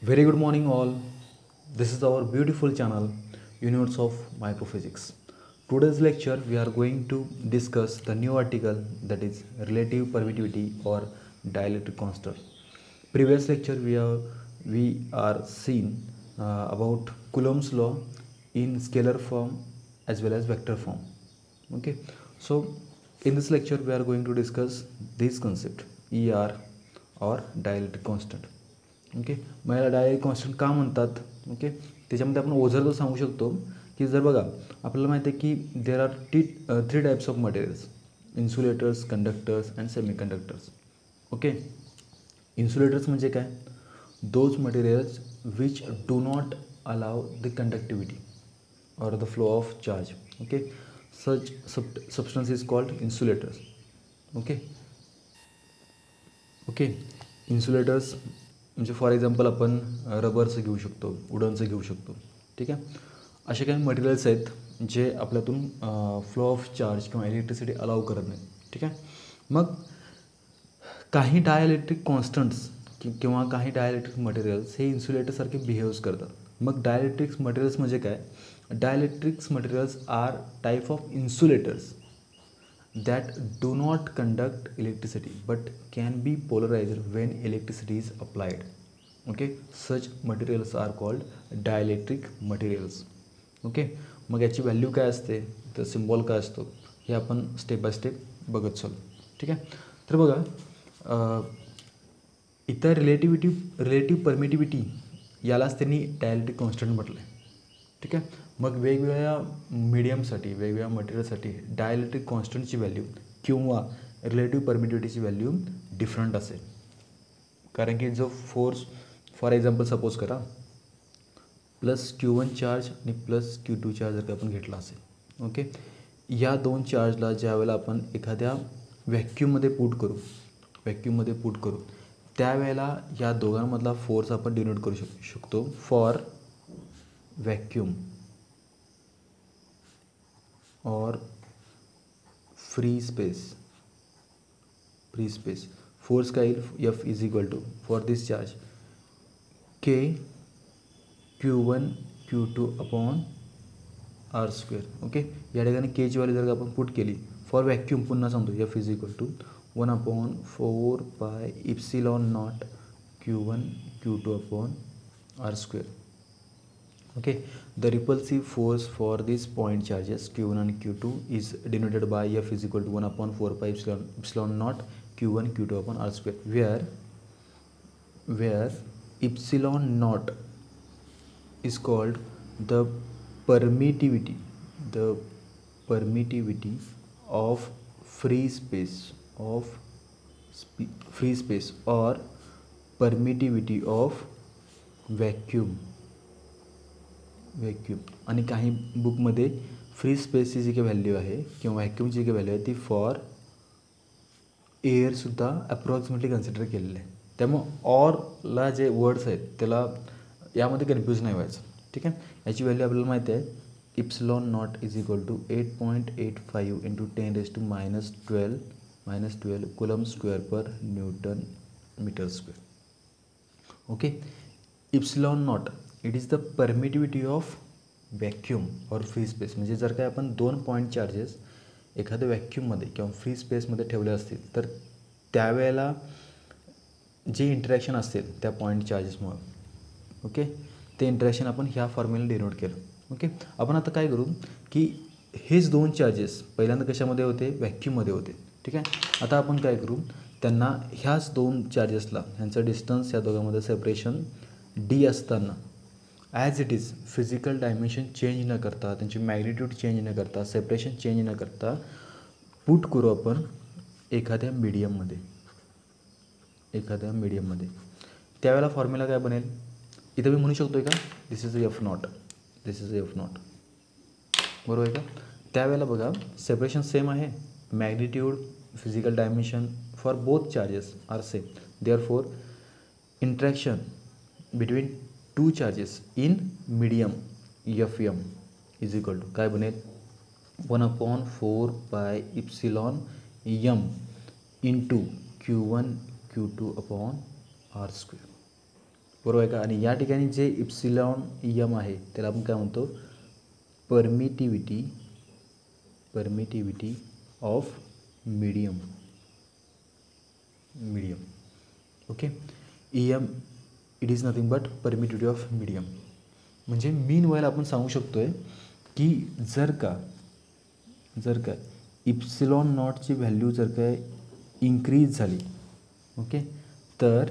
Very good morning, all. This is our beautiful channel, Universe of Microphysics. Today's lecture, we are going to discuss the new article, that is relative permittivity or dielectric constant. Previous lecture, we are seen about Coulomb's law in scalar form as well as vector form. Okay, so in this lecture, we are going to discuss this concept, ER or dielectric constant. Okay, मग याला direct constant का म्हणतात. Okay, त्याच्यामध्ये आपण ओझर तर सांगू शकतो की जर बघा आपल्याला माहिती आहे की there are three types of materials, insulators, conductors and semiconductors. Okay, insulators म्हणजे काय, those materials which do not allow the conductivity or the flow of charge. Okay, such substance is called insulators. Okay, okay, insulators म्हणजे for example आपण रबरचं घेऊ शकतो, वुडनचं घेऊ शकतो. ठीक आहे, असे काही मटेरियल्स आहेत जे आपल्यातून फ्लो ऑफ चार्ज किंवा इलेक्ट्रिसिटी अलाव करत नाही. ठीक आहे, मग काही डायइलेक्ट्रिक कॉन्स्टंट्स किंवा काही डायइलेक्ट्रिक मटेरियल्स हे इन्सुलेटरसारखे बिहेव्स करतात. मग डायइलेक्ट्रिक्स मटेरियल्स म्हणजे काय, dielectrics materials are type of insulators that do not conduct electricity but can be polarized when electricity is applied. Okay, such materials are called dielectric materials. Okay, मग याची value काय असते, तर symbol काय असतो, हे आपण स्टेप बाय स्टेप बघत चालू. ठीक आहे, तर बघा इथं रिलेटिव्ह परमिटिव्हिटी यालाच त्यांनी डायइलेक्ट्रिक कॉन्स्टंट म्हटलं आहे. ठीक आहे, मग वेगवेगळ्या मीडियमसाठी, वेगवेगळ्या मटेरियलसाठी डायइलेक्ट्रिक कॉन्स्टंटची व्हॅल्यू किंवा रिलेटिव्ह परमिटिव्हिटीची व्हॅल्यू डिफरंट असेल. कारण की जो फोर्स फॉर एक्झाम्पल सपोज करा +Q1 चार्ज आणि +Q2 चार्ज जर का आपण घेतला असेल. ओके, या दोन चार्जला ज्या वेळेला आपण एखाद्या व्हॅक्यूममध्ये पुट करू त्यावेळेला या दोघांमधला फोर्स आपण डिनोट करू शकतो फॉर व्हॅक्यूम और फ्री स्पेस. फोर्स का F is equal to for this charge K Q1 Q2 upon R². Okay, या ठिकाणी के ची व्हॅल्यू जर आपण पुट केली फॉर व्हॅक्यूम, पुन्हा सांगतो F is equal to 1/4πε0 Q1 Q2 upon R². Okay, the repulsive force for these point charges Q1 and Q2 is denoted by F is equal to 1/4πε0 Q1 Q2 upon R², where epsilon naught is called the permittivity of free space or permittivity of vacuum. आणि काही बुकमध्ये free स्पेसची जी काही value आहे किंवा व्हॅक्यूमची जी काही value आहे ती for एअरसुद्धा approximately consider केलेलं आहे. त्यामुळं ऑरला जे वर्ड्स आहेत त्याला यामध्ये कन्फ्यूज नाही व्हायचं. ठीक आहे, याची व्हॅल्यू आपल्याला माहिती आहे ε0 is equal to 8.85 × 10⁻12 Coulomb²/Nm². Okay, ε0 it is the permittivity of vacuum और फ्री स्पेस. म्हणजे जर काय आपण दोन पॉईंट चार्जेस एखाद्या व्हॅक्यूममध्ये किंवा फ्री स्पेसमध्ये ठेवले असतील तर त्यावेळेला जे इंटरॅक्शन असेल त्या पॉईंट चार्जेसमुळं, ओके, ते इंटरॅक्शन आपण ह्या फॉर्म्युला डिनोट केलं. ओके, आपण आता काय करू की हेच दोन चार्जेस पहिल्यांदा कशामध्ये होते, व्हॅक्यूममध्ये होते. ठीक आहे, आता आपण काय करू, त्यांना ह्याच दोन चार्जेसला ह्यांचं डिस्टन्स या दोघांमध्ये सेपरेशन D असताना as it is physical dimension change न करता, त्यांची मॅग्निट्यूड चेंज न करता, सेपरेशन चेंज न करता पुट करू आपण एखाद्या मीडियममध्ये. त्यावेळेला फॉर्म्युला काय बनेल, इथं मी म्हणू शकतो का दिस इज F0, बरोबर आहे का. त्यावेळेला बघा सेपरेशन सेम आहे, magnitude, physical dimension for both charges are same. Therefore interaction between two charges in medium Fm is equal to काय बनेल 1/4πε0 into Q1 Q2 upon R². बरोबर आहे का. आणि या ठिकाणी जे इप्सिलॉन यम आहे त्याला आपण काय म्हणतो, permittivity of medium. Okay. EM it is nothing but permittivity of medium. म्हणजे मीन व्हायला आपण सांगू शकतो आहे की जर का इप्सिलॉन नॉटची व्हॅल्यू जर काय इन्क्रीज झाली, ओके, तर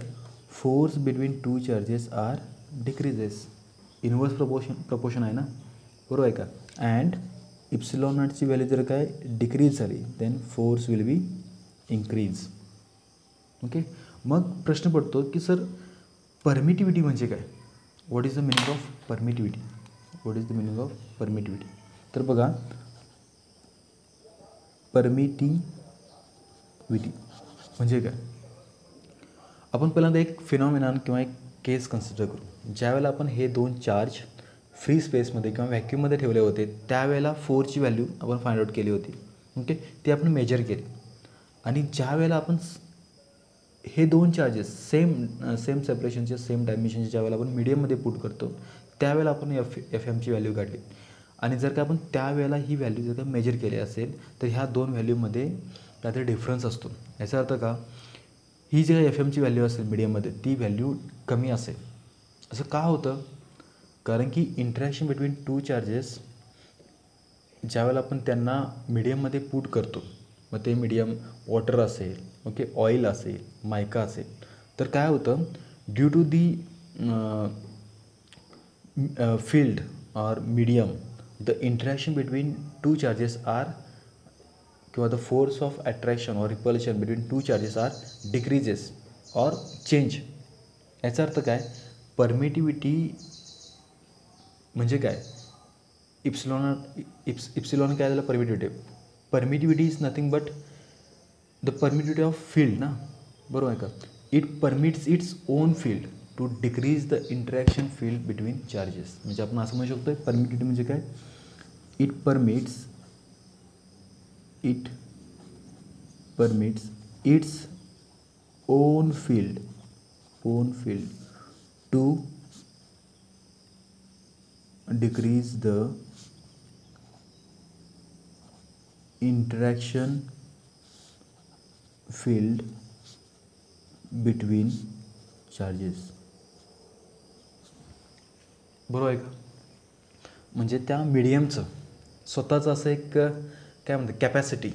force between two charges are decreases. Inverse proportion आहे ना, बरोबर आहे का. अँड इप्सिलॉन नॉटची व्हॅल्यू जर काय डिक्रीज झाली then force will be increase. Okay. मग प्रश्न पडतो की सर परमिटिव्हिटी म्हणजे काय, what is the meaning of permittivity. तर बघा, परमिटिव्हिटी म्हणजे काय, आपण पहिल्यांदा एक फिनॉमिनॉन किंवा एक केस कन्सिडर करू. ज्यावेळेला आपण हे दोन चार्ज फ्री स्पेसमध्ये किंवा व्हॅक्यूममध्ये ठेवले होते त्यावेळेला फोर्सची व्हॅल्यू आपण फाइंड आउट केली होती. ओके. ती आपण मेजर केली. आणि ज्या वेळेला आपण हे दोन चार्जेस सेम सेपरेशनचे सेम डायमेन्शनचे ज्यावेळेला आपण मीडियममध्ये पुट करतो त्यावेळेला आपण एफएमची व्हॅल्यू काढली. आणि जर का आपण त्यावेळेला ही व्हॅल्यू जर का मेजर केली असेल तर ह्या दोन व्हॅल्यूमध्ये काहीतरी डिफरन्स असतो. याचा अर्थ का, ही जी एफएमची व्हॅल्यू असेल मीडियममध्ये ती व्हॅल्यू कमी असेल. असं का होतं, कारण की इंटरॅक्शन बिटवीन टू चार्जेस ज्यावेळेला आपण त्यांना मीडियममध्ये पुट करतो, मग ते मीडियम वॉटर असेल, ओके, ऑइल असेल, मायका असेल, तर काय होतं, due to the field or medium the interaction between two charges are किंवा the force of attraction or repulsion between two charges are decreases or change. याचा अर्थ काय, परमिटिव्हिटी म्हणजे काय, इप्सिलॉन काय झालं, permittivity is nothing but the permittivity of field ना, बरोबर आहे का. It permits its own field to decrease the interaction field between charges. म्हणजे आपण असं म्हणू शकतो परमिटिव्हिटी म्हणजे काय, it permits its own field to decrease the interaction field between charges. बरोबर आहे का. म्हणजे त्या मीडियमचं स्वतःचं असं एक काय म्हणतात कॅपॅसिटी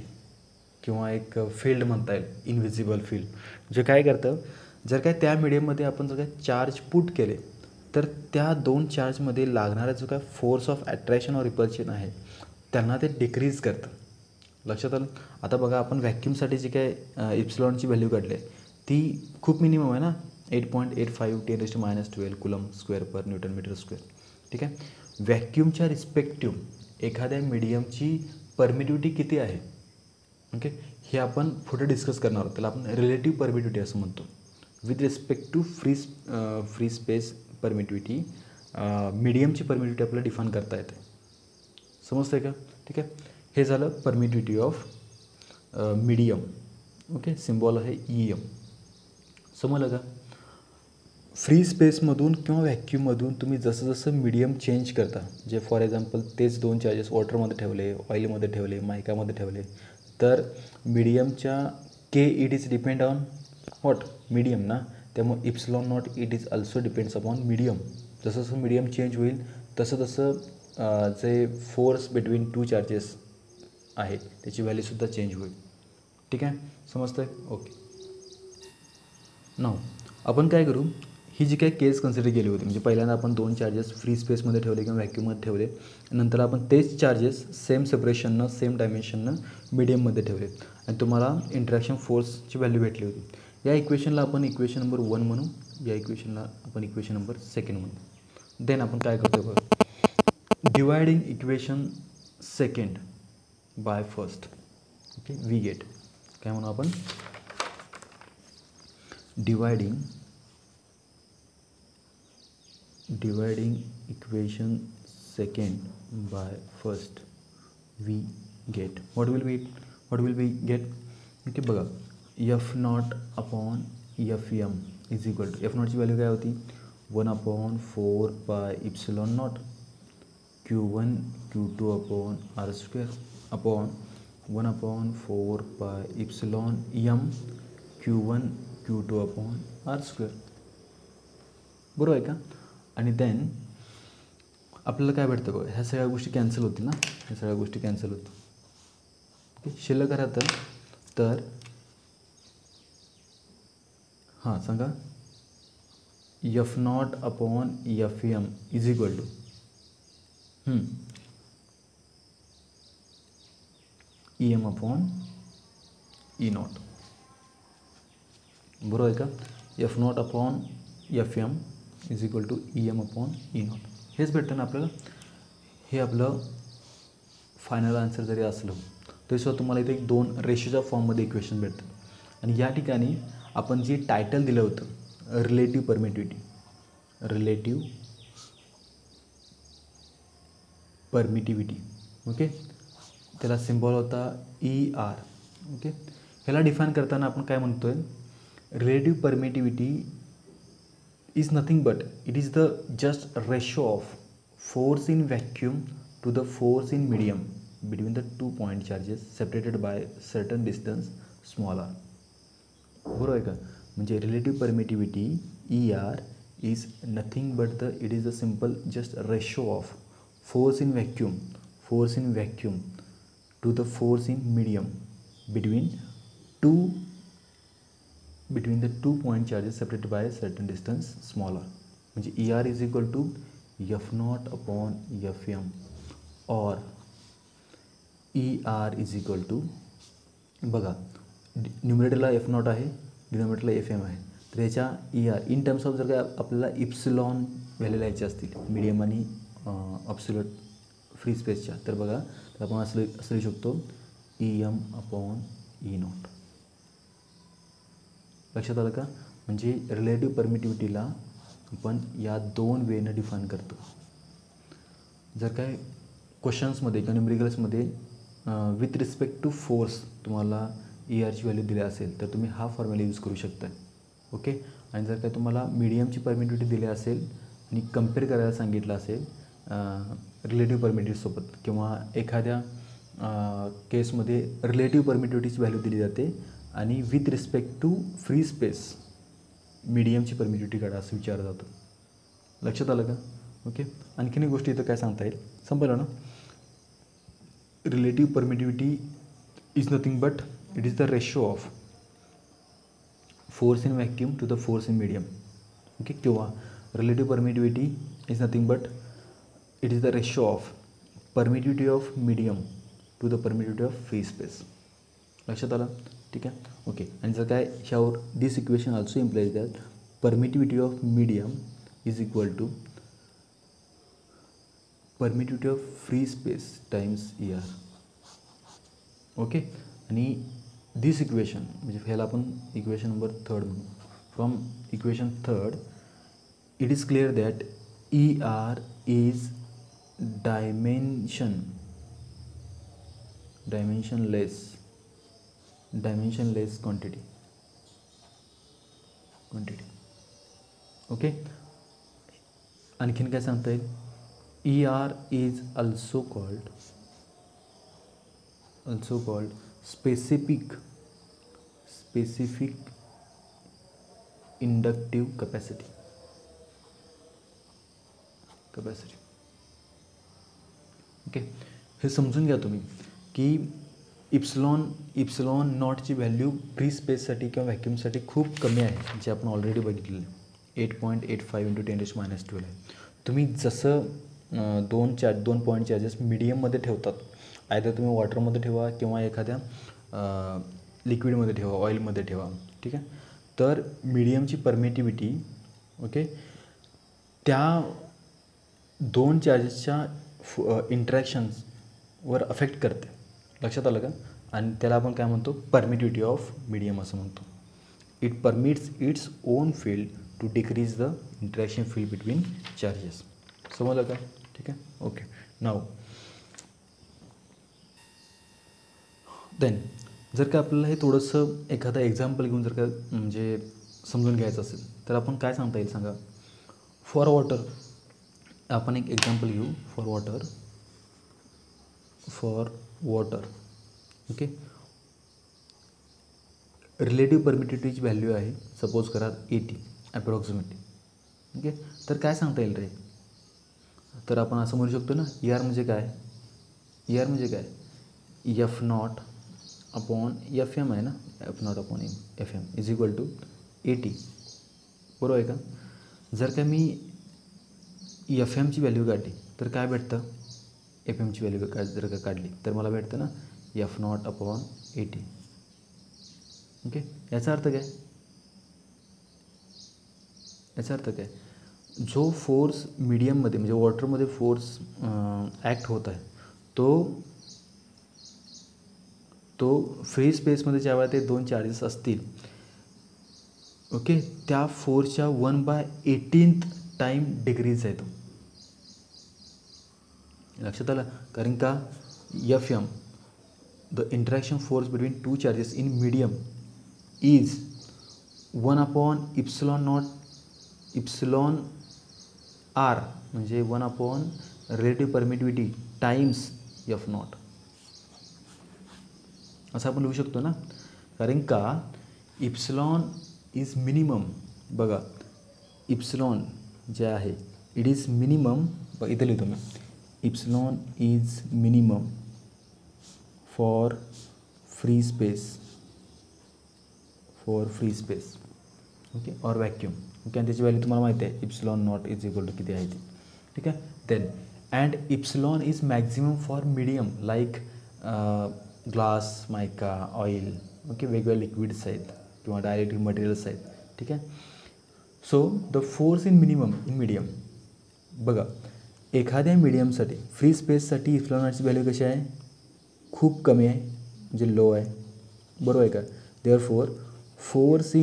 किंवा एक फील्ड म्हणता येईल, इनव्हिजिबल फील्ड, जे काय करतं, जर काय त्या मीडियममध्ये आपण जर काय चार्ज पुट केले तर त्या दोन चार्जमध्ये लागणारा जो काय force of attraction or repulsion आहे त्यांना ते डिक्रीज करतं. लक्षात आलं. आता बघा, आपण व्हॅक्यूमसाठी जी काय इप्सिलॉनची व्हॅल्यू काढली आहे ती खूप मिनिमम आहे ना, 8.85 10⁻12 कुलम स्क्वेअर पर न्यूटन मीटर स्क्वेअर. ठीक आहे. व्हॅक्यूमच्या रिस्पेक्टिव्ह एखाद्या मीडियमची परमिटिव्हिटी किती आहे, ओके, हे आपण पुढे डिस्कस करणार आहोत. त्याला आपण रिलेटिव्ह परमिटिव्हिटी असं म्हणतो. With respect to free space permittivity मीडियमची परमिटिव्हिटी आपल्याला डिफाईन करता येते. समजतं आहे का. ठीक आहे. हे झालं permittivity of medium. Okay. Symbol आहे EM. समजलं का. फ्री स्पेसमधून किंवा व्हॅक्यूममधून तुम्ही जसं जसं मीडियम चेंज करता, जे फॉर एक्झाम्पल तेच दोन चार्जेस वॉटरमध्ये ठेवले, ऑइलमध्ये ठेवले, मायकामध्ये ठेवले, तर मीडियमच्या it is depend on what medium ना. त्यामुळे epsilon not it is also depends upon medium. जसं जसं मीडियम चेंज होईल तसं तसं जे फोर्स बिटवीन टू चार्जेस आहे त्याची व्हॅल्यूसुद्धा चेंज होईल. ठीक आहे. समजतं आहे. ओके. नाव आपण काय करू, ही जी काही केस कन्सिडर केली होती, म्हणजे पहिल्यांदा आपण दोन चार्जेस फ्री स्पेसमध्ये ठेवले किंवा व्हॅक्यूममध्ये ठेवले, नंतर आपण तेच चार्जेस सेम सेपरेशननं सेम डायमेन्शननं मीडियममध्ये ठेवले आणि तुम्हाला इंटरॅक्शन फोर्सची व्हॅल्यू भेटली होती. या इक्वेशनला आपण इक्वेशन नंबर 1 म्हणू, या इक्वेशनला आपण इक्वेशन नंबर 2 म्हणू. देन आपण काय करतो बघा, dividing equation 2 by first. Okay. We get काय म्हणू आपण, dividing equation 2 by first we get what will we get. Okay. बघा, F0 upon FM is equal to, F0ची व्हॅल्यू काय होती 1/4πε0 Q1 Q2 upon R square upon 1/4πε Q1 Q2 upon R square. बरोबर आहे का? आणि देन आपल्याला काय भेटतं बघा, ह्या सगळ्या गोष्टी कॅन्सल होतील ना, ह्या सगळ्या गोष्टी कॅन्सल होतील. ओके, शिल्लक राहतं तर हां सांगा, F0 upon Fm is equal to EM upon E0. बरोबर आहे का? F0 upon Fm is equal to EM upon E0. हेच भेटतं ना आपल्याला. हे आपलं फायनल आन्सर जरी असलं तरीसुद्धा तुम्हाला इथे 2 रेशोच्या फॉर्ममध्ये इक्वेशन भेटतं. आणि या ठिकाणी आपण जे टायटल दिलं होतं रिलेटिव्ह परमिटिव्हिटी, ओके, त्याला सिम्बॉल होता ER. ओके, ह्याला डिफाईन करताना आपण काय म्हणतो आहे, relative permittivity is nothing but it is the just ratio of force in vacuum to the force in medium between the 2 point charges separated by certain distance small r. बरोबर आहे का? म्हणजे relative permittivity ER is nothing but it is the simple just ratio of force in vacuum to the force in medium between the 2 point charges separated by a certain distance smaller. म्हणजे ER is equal to F0 upon Fm or ER is equal to, बघा न्यूमरेटरला F0 आहे, डिनॉमिनेटरला Fm आहे, तर याच्या ER in terms of जर काय आपल्याला epsilon value लिहायचे असतील मीडियम आणि ॲब्सोल्यूट फ्री स्पेसच्या, तर बघा तर आपण असं लिहू शकतो EM अपॉन E0. लक्षात आलं का? म्हणजे रिलेटिव्ह परमिटिव्हिटीला आपण या 2 वेनं डिफाईन करतो. जर काय क्वेश्चन्समध्ये किंवा न्यूमेरिकल्समध्ये विथ रिस्पेक्ट टू फोर्स तुम्हाला ERची व्हॅल्यू दिली असेल तर तुम्ही हा फॉर्म्युला यूज करू शकता. ओके, आणि जर काय तुम्हाला मीडियमची परमिटिव्हिटी दिली असेल आणि कम्पेअर करायला सांगितलं असेल रिलेटिव्ह परमिटिव्हिटीसोबत, किंवा एखाद्या केसमध्ये रिलेटिव्ह परमिटिव्हिटीची व्हॅल्यू दिली जाते आणि with respect to free space मीडियमची परमिटिव्हिटी काढा असं विचारलं जातं. लक्षात आलं का? ओके, आणखीन एक गोष्ट इथं काय सांगता येईल, समजलं ना? Relative permittivity is nothing but it is the ratio of force in vacuum to the force in medium. Okay, किंवा relative permittivity is nothing but it is the ratio of permittivity of medium to the permittivity of free space. लक्षात आलं? ठीक आहे, okay. आणि जर काय ह्यावर this equation also implies that permittivity of medium is equal to permittivity of free space times ER. Okay, आणि दिस equation म्हणजे ह्याला आपण इक्वेशन नंबर 3 म्हणू. From equation 3 it is clear that ER is dimensionless quantity. Okay, आणखीन काय सांगता येईल, ER is also called specific inductive capacity. Okay, हे समजून घ्या तुम्ही की इप्सिलॉन नॉटची व्हॅल्यू फ्री स्पेससाठी किंवा व्हॅक्यूमसाठी खूप कमी आहे, जे आपण ऑलरेडी बघितलेलं आहे. 8.85 × 10⁻12 आहे. तुम्ही जसं 2 पॉईंट चार्जेस मीडियममध्ये ठेवतात, आयदर तुम्ही वॉटरमध्ये ठेवा किंवा एखाद्या लिक्विडमध्ये ठेवा, ऑइलमध्ये ठेवा, ठीक आहे. तर मीडियमची परमिटिव्हिटी ओके त्या 2 चार्जेसच्या इंटरॅक्शन्सवर अफेक्ट करते. लक्षात आलं का? आणि त्याला आपण काय म्हणतो, परमिटिव्हिटी ऑफ मीडियम असं म्हणतो. It permits its own field to decrease the interaction field between charges. समजलं का? ठीक आहे, ओके. नाव देन जर का आपल्याला हे थोडंसं एखादा एक्झाम्पल घेऊन जर का म्हणजे समजून घ्यायचं असेल तर आपण काय सांगता येईल सांगा. फॉर वॉटर आपण एक एक्झाम्पल घेऊ. For water okay. रिलेटिव्ह परमिटिव्हिटीची व्हॅल्यू आहे सपोज करा 80 ॲप्रॉक्सिमेटली. ओके. तर काय सांगता येईल रे, तर आपण असं म्हणू शकतो ना, ER म्हणजे काय, ER म्हणजे काय, एफ नॉट अपॉन FM आहे ना, F not upon FM is equal to 80. बरोबर आहे का. जर का मी FMची व्हॅल्यू काढली तर काय भेटतं, FMची व्हॅल्यू जर का काढली तर मला भेटतं ना एफ नॉट अपॉन 80. ओके. याचा अर्थ काय, याचा अर्थ काय, जो फोर्स मीडियममध्ये म्हणजे वॉटरमध्ये फोर्स ॲक्ट होत आहे तो फ्री स्पेसमध्ये ज्यावेळेला ते दोन चार्जेस असतील ओके, त्या फोर्सच्या 1/18 टाईम डिक्रीज आहे तो. लक्षात आलं. कारण का FM the interaction force between two charges in medium is 1/ε0 εr म्हणजे 1 relative permittivity times F naught असं आपण लिहू शकतो ना. कारण का इप्सिलॉन इज मिनिमम. बघा इप्सिलॉन जे आहे इट इज मिनिमम. बघा इथे लिहितो मी, epsilon is minimum for free space okay और वॅक्यूम. ओके. आणि त्याची व्हॅल्यू तुम्हाला माहिती आहे epsilon naught is equal to किती आहे ती. ठीक आहे. Then and epsilon is maximum for medium like glass, mica, oil. Okay. वेगवेगळे लिक्विड्स आहेत किंवा डायरेक्ट मटेरियल्स आहेत. ठीक आहे. So the force in medium बघा एखाद्या मीडियमसाठी फ्री स्पेससाठी इप्सिलॉन नॉटची व्हॅल्यू कशी आहे, खूप कमी आहे म्हणजे लो आहे. बरोबर आहे का. Therefore force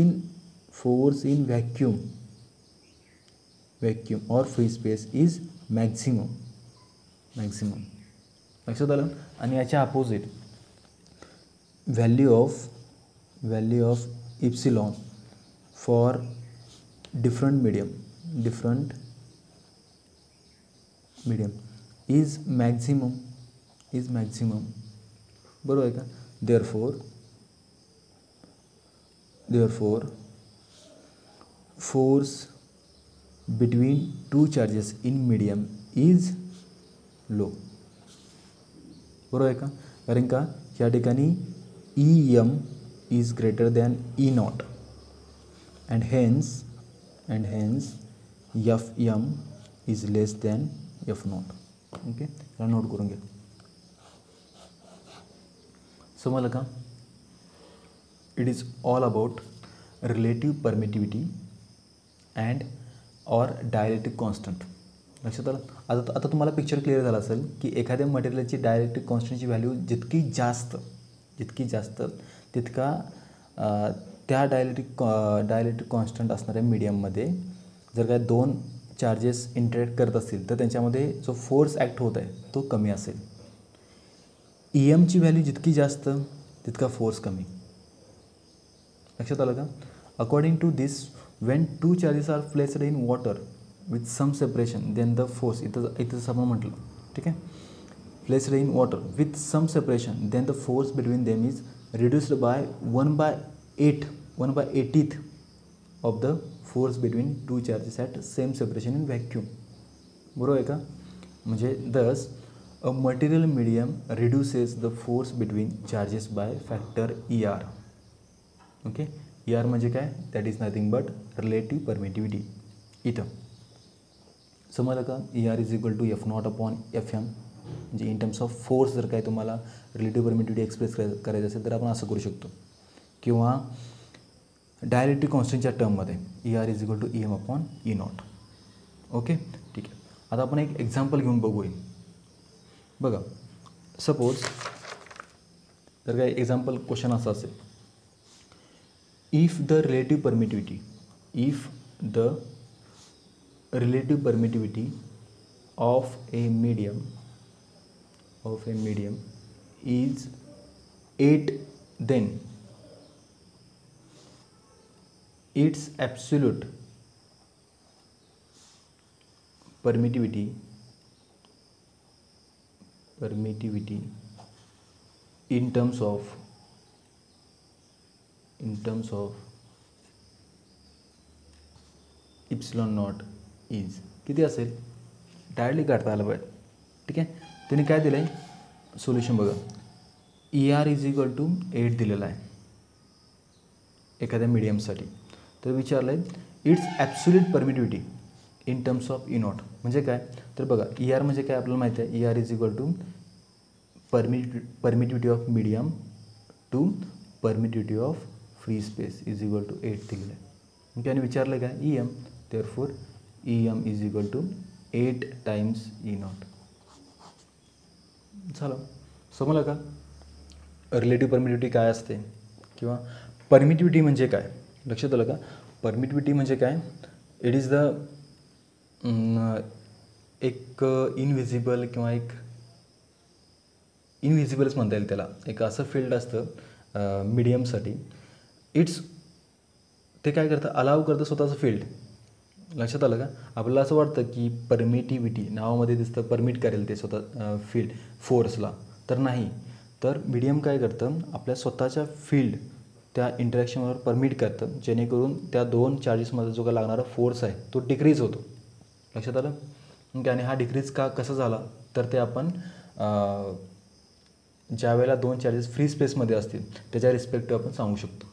in vacuum or free space is maximum. लक्षात आलं. आणि याच्या opposite value of epsilon for different medium is maximum. बरोबर आहे का. Therefore force between two charges in medium is low. बरोबर आहे का. कारण का या ठिकाणी EM is greater than E not and hence FM is less than F not. Okay. याला नोट करून घ्या. समजलं का. It is all about relative permittivity and or dielectric constant. लक्षात आलं. आता तुम्हाला पिक्चर क्लिअर झालं असेल की एखाद्या मटेरियलची डायलेक्ट्रिक कॉन्स्टंटची व्हॅल्यू जितकी जास्त तितका त्या डायलेक्ट्रिक कॉन्स्टंट असणाऱ्या मीडियममध्ये जर काय दोन चार्जेस इंटरॅक्ट करत असतील तर त्यांच्यामध्ये जो फोर्स ॲक्ट होत आहे तो कमी असेल. EMची व्हॅल्यू जितकी जास्त तितका फोर्स कमी. लक्षात आलं का. According to this when two charges are placed in water with some separation then the force इथं जसं आपण म्हटलं. ठीक आहे. Placed in water with some separation then the force between them is reduced by 1/80th of the force between two charges at same separation in vacuum. बरोबर आहे का. म्हणजे thus a material medium reduces the force between charges by factor ER. Okay. ER म्हणजे काय, that is nothing but relative permittivity. इथं समजलं का. ER is equal to F not upon FM म्हणजे इन टर्म्स ऑफ फोर्स जर काय तुम्हाला relative permittivity express करायचं असेल तर आपण असं करू शकतो. किंवा डायलेक्ट्रिक कॉन्स्टंटच्या टर्ममध्ये ER is equal to EM upon E not. Okay. ठीक आहे. आता आपण एक एक्झाम्पल घेऊन बघूया. बघा सपोज तर काय एक्झाम्पल क्वेश्चन असा असेल, if the relative permittivity of a medium is 8 then its absolute permittivity in terms of epsilon naught is किती असेल डायरेक्टली काढता आलं पाहिजे. ठीक आहे, त्याने काय दिलं आहे सोल्युशन बघा. ER इज इक्वल टू 8 दिलेला आहे एखाद्या मीडियमसाठी. तर विचारलं आहे it's absolute permittivity in terms of E not म्हणजे काय. तर बघा ER म्हणजे काय आपल्याला माहिती आहे. ER is equal to permittivity of medium to permittivity of free space is equal to 8 दिलेलं आहे. मग त्याने विचारलं काय EM. Therefore EM is equal to 8 times E not. झालं, समजलं का रिलेटिव्ह परमिटिव्हिटी काय असते किंवा परमिटिव्हिटी म्हणजे काय. लक्षात आलं का. परमिटिव्हिटी म्हणजे काय. इट इज द एक इनव्हिजिबल किंवा एक इनव्हिजिबलच म्हणता येईल त्याला. एक असं फील्ड असतं मीडियमसाठी. इट्स ते काय करतं अलाव करतं स्वतःचं फील्ड. लक्षात आलं का. आपल्याला असं वाटतं की परमिटिव्हिटी नावामध्ये दिसतं परमिट करेल ते स्वतः फील्ड फोर्सला. तर नाही. तर मीडियम काय करतं आपल्या स्वतःच्या फील्ड त्या इंटरॅक्शनवर परमिट करतं जेणेकरून त्या दोन चार्जेसमध्ये जो काय लागणारा फोर्स आहे तो डिक्रीज होतो. लक्षात आलं. आणि हा डिक्रीज कसं झाला तर ते आपण ज्या वेळेला दोन चार्जेस फ्री स्पेसमध्ये असतील त्याच्या रिस्पेक्टिव्ह आपण सांगू शकतो.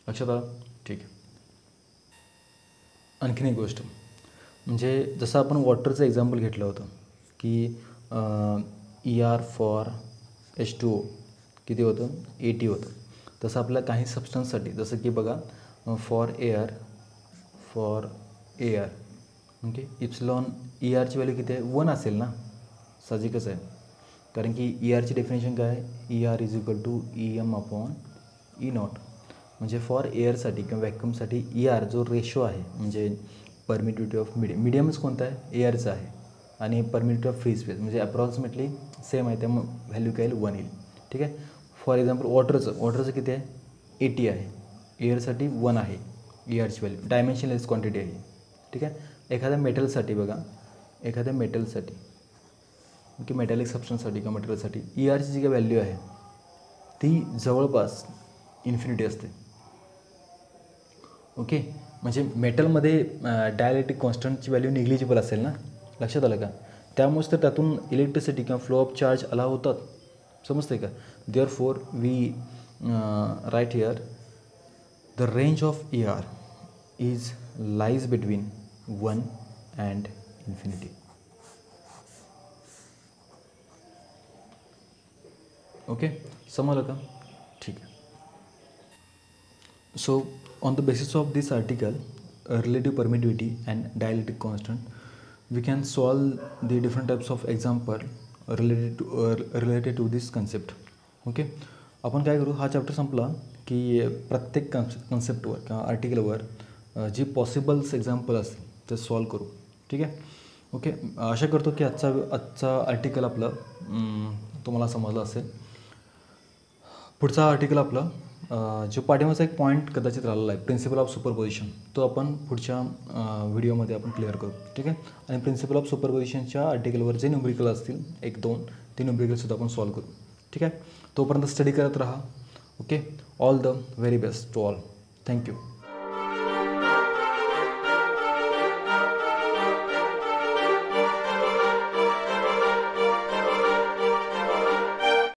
लक्षात आलं. ठीक आहे. आणखीन एक गोष्ट म्हणजे जसं आपण वॉटरचं एक्झाम्पल घेतलं होतं की ER फॉर H2O किती होतं 80 होतं. तसं आपल्या काही सबस्टन्ससाठी जसं की बघा फॉर एअर ओके इप्सिलॉन ERची व्हॅल्यू किती आहे 1 असेल ना. साहजिकच आहे कारण की ERची डेफिनेशन काय आहे ER is equal to EM upon E not. म्हणजे फॉर एअरसाठी किंवा व्हॅक्यूमसाठी ER जो रेशो आहे म्हणजे परमिटिव्हिटी ऑफ मीडियमच कोणता आहे एअरचा आहे आणि परमिटिव्हिटी ऑफ फ्री स्पेस म्हणजे अप्रॉक्सिमेटली सेम आहे त्यामुळे व्हॅल्यू काय येईल 1 येईल. ठीक आहे. फॉर एक्झाम्पल वॉटरचं किती आहे 80 आहे. एअरसाठी 1 आहे ERची व्हॅल्यू डायमेन्शनलेस क्वांटिटी आहे. ठीक आहे. एखाद्या मेटलसाठी बघा एखाद्या मेटलसाठी ओके मेटॅलिक सबस्टन्ससाठी किंवा मटेरियलसाठी ERची जी काही व्हॅल्यू आहे ती जवळपास इन्फिनिटी असते. ओके म्हणजे मेटलमध्ये डायलेक्ट्रिक कॉन्स्टंटची व्हॅल्यू निग्लिजिबल असेल ना. लक्षात आलं का. त्यामुळेच तर त्यातून इलेक्ट्रिसिटी किंवा फ्लो ऑफ चार्ज अलाव होतात. समजते का. Therefore we write here the range of ER is lies between 1 and infinity. Okay समजलं का. ठीक आहे. So on the basis of this article, relative permittivity and dielectric constant, we can solve the different types of example related to this concept. Okay. आपण काय करू हा chapter संपला की प्रत्येक कन्सेप्टवर किंवा आर्टिकलवर जी पॉसिबल्स एक्झाम्पल असतील ते सॉल्व करू. ठीक आहे. ओके आशा करतो की आजचा आर्टिकल आपलं तुम्हाला समजलं असेल. पुढचा आर्टिकल आपला जो पाठीमागचा एक पॉईंट कदाचित राहिलेला आहे प्रिन्सिपल ऑफ सुपरपोजिशन तो आपण पुढच्या व्हिडिओमध्ये आपण क्लिअर करू. ठीक आहे. आणि प्रिन्सिपल ऑफ सुपरपोजिशनच्या आर्टिकलवर जे न्यूमरिकल असतील 1-2 ते न्यूमरिकलसुद्धा आपण सॉल्व करू. ठीक आहे. तोपर्यंत स्टडी करत राहा. Okay. All the very best to all. Thank you.